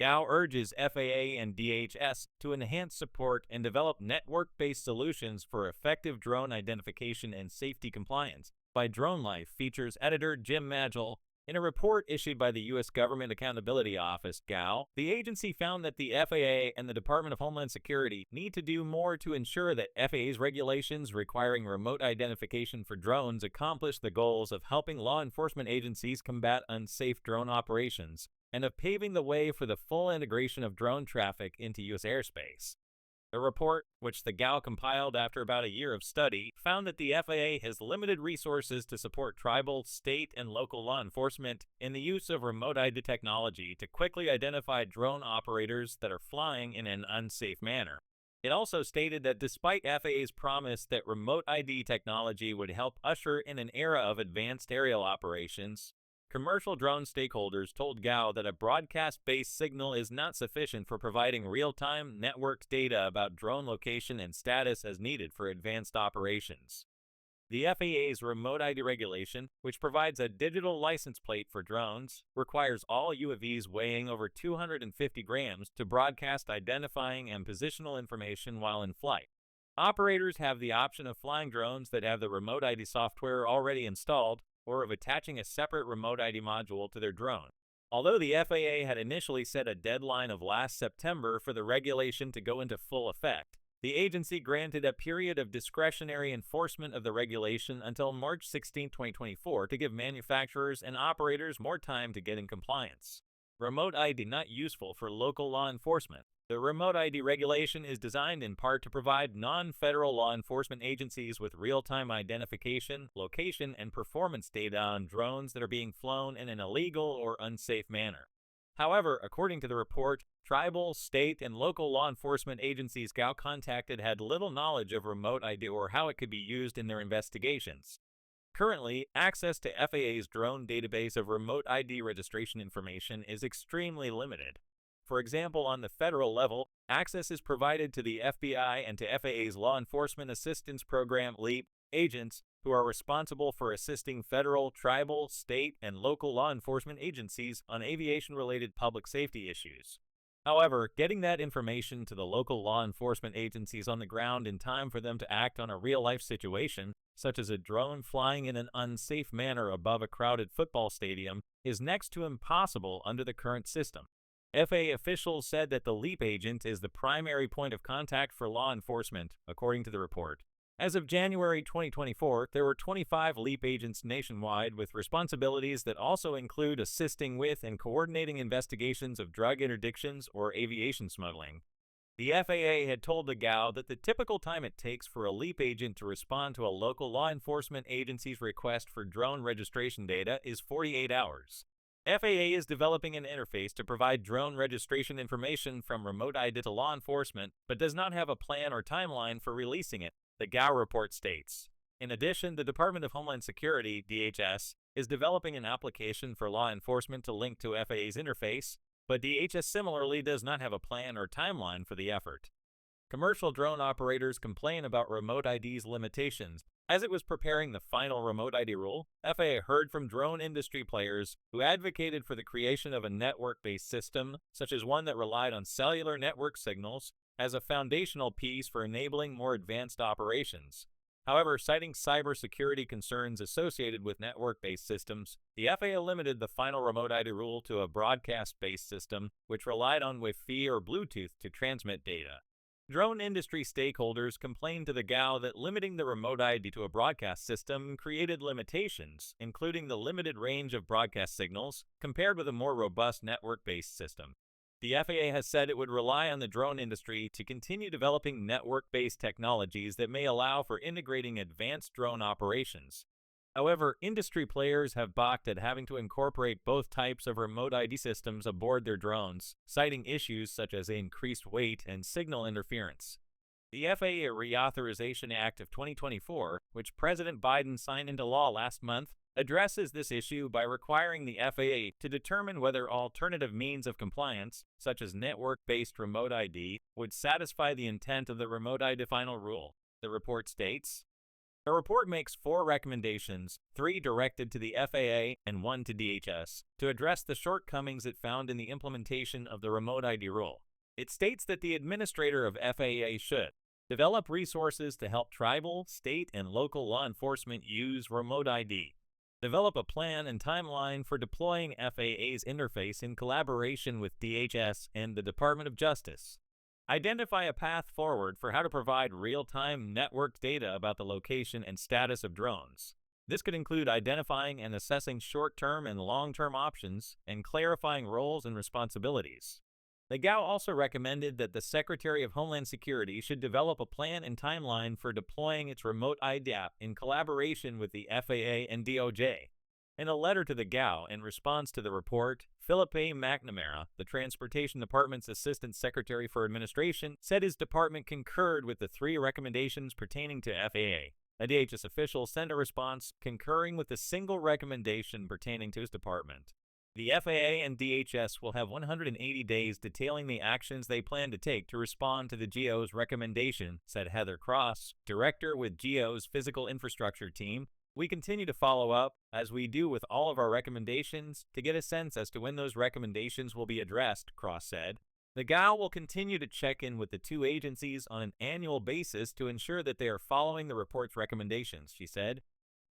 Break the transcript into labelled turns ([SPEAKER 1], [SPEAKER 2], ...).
[SPEAKER 1] GAO urges FAA and DHS to enhance support and develop network-based solutions for effective drone identification and safety compliance. By DroneLife features editor Jim Magill. In a report issued by the U.S. Government Accountability Office, GAO, the agency found that the FAA and the Department of Homeland Security need to do more to ensure that FAA's regulations requiring remote identification for drones accomplish the goals of helping law enforcement agencies combat unsafe drone operations and of paving the way for the full integration of drone traffic into U.S. airspace. The report, which the GAO compiled after about a year of study, found that the FAA has limited resources to support tribal, state, and local law enforcement in the use of remote ID technology to quickly identify drone operators that are flying in an unsafe manner. It also stated that despite FAA's promise that remote ID technology would help usher in an era of advanced aerial operations, commercial drone stakeholders told GAO that a broadcast-based signal is not sufficient for providing real-time networked data about drone location and status as needed for advanced operations. The FAA's remote ID regulation, which provides a digital license plate for drones, requires all UAVs weighing over 250 grams to broadcast identifying and positional information while in flight. Operators have the option of flying drones that have the remote ID software already installed, or of attaching a separate remote ID module to their drone. Although the FAA had initially set a deadline of last September for the regulation to go into full effect, the agency granted a period of discretionary enforcement of the regulation until March 16, 2024 to give manufacturers and operators more time to get in compliance. Remote ID not useful for local law enforcement. The remote ID regulation is designed in part to provide non-federal law enforcement agencies with real-time identification, location, and performance data on drones that are being flown in an illegal or unsafe manner. However, according to the report, tribal, state, and local law enforcement agencies GAO contacted had little knowledge of remote ID or how it could be used in their investigations. Currently, access to FAA's drone database of remote ID registration information is extremely limited. For example, on the federal level, access is provided to the FBI and to FAA's Law Enforcement Assistance Program (LEAP) agents, who are responsible for assisting federal, tribal, state, and local law enforcement agencies on aviation-related public safety issues. However, getting that information to the local law enforcement agencies on the ground in time for them to act on a real-life situation, such as a drone flying in an unsafe manner above a crowded football stadium, is next to impossible under the current system. FAA officials said that the LEAP agent is the primary point of contact for law enforcement, according to the report. As of January 2024, there were 25 LEAP agents nationwide with responsibilities that also include assisting with and coordinating investigations of drug interdictions or aviation smuggling. The FAA had told the GAO that the typical time it takes for a LEAP agent to respond to a local law enforcement agency's request for drone registration data is 48 hours. FAA is developing an interface to provide drone registration information from remote ID to law enforcement, but does not have a plan or timeline for releasing it, the GAO report states. In addition, the Department of Homeland Security, DHS, is developing an application for law enforcement to link to FAA's interface, but DHS similarly does not have a plan or timeline for the effort. Commercial drone operators complain about remote ID's limitations. As it was preparing the final remote ID rule, FAA heard from drone industry players who advocated for the creation of a network-based system, such as one that relied on cellular network signals, as a foundational piece for enabling more advanced operations. However, citing cybersecurity concerns associated with network-based systems, the FAA limited the final remote ID rule to a broadcast-based system, which relied on Wi-Fi or Bluetooth to transmit data. Drone industry stakeholders complained to the GAO that limiting the remote ID to a broadcast system created limitations, including the limited range of broadcast signals, compared with a more robust network-based system. The FAA has said it would rely on the drone industry to continue developing network-based technologies that may allow for integrating advanced drone operations. However, industry players have balked at having to incorporate both types of remote ID systems aboard their drones, citing issues such as increased weight and signal interference. The FAA Reauthorization Act of 2024, which President Biden signed into law last month, addresses this issue by requiring the FAA to determine whether alternative means of compliance, such as network-based remote ID, would satisfy the intent of the remote ID final rule. The report states, The report makes 4 recommendations, 3 directed to the FAA and 1 to DHS, to address the shortcomings it found in the implementation of the remote ID rule. It states that the administrator of FAA should develop resources to help tribal, state, and local law enforcement use remote ID. Develop a plan and timeline for deploying FAA's interface in collaboration with DHS and the Department of Justice. Identify a path forward for how to provide real-time networked data about the location and status of drones. This could include identifying and assessing short-term and long-term options and clarifying roles and responsibilities. The GAO also recommended that the Secretary of Homeland Security should develop a plan and timeline for deploying its remote ID app in collaboration with the FAA and DOJ. In a letter to the GAO in response to the report, Philip A. McNamara, the Transportation Department's Assistant Secretary for Administration, said his department concurred with the 3 recommendations pertaining to FAA. A DHS official sent a response concurring with the single recommendation pertaining to his department. The FAA and DHS will have 180 days detailing the actions they plan to take to respond to the GAO's recommendation, said Heather Cross, director with GAO's Physical Infrastructure Team. We continue to follow up, as we do with all of our recommendations, to get a sense as to when those recommendations will be addressed, Cross said. The GAO will continue to check in with the 2 agencies on an annual basis to ensure that they are following the report's recommendations, she said.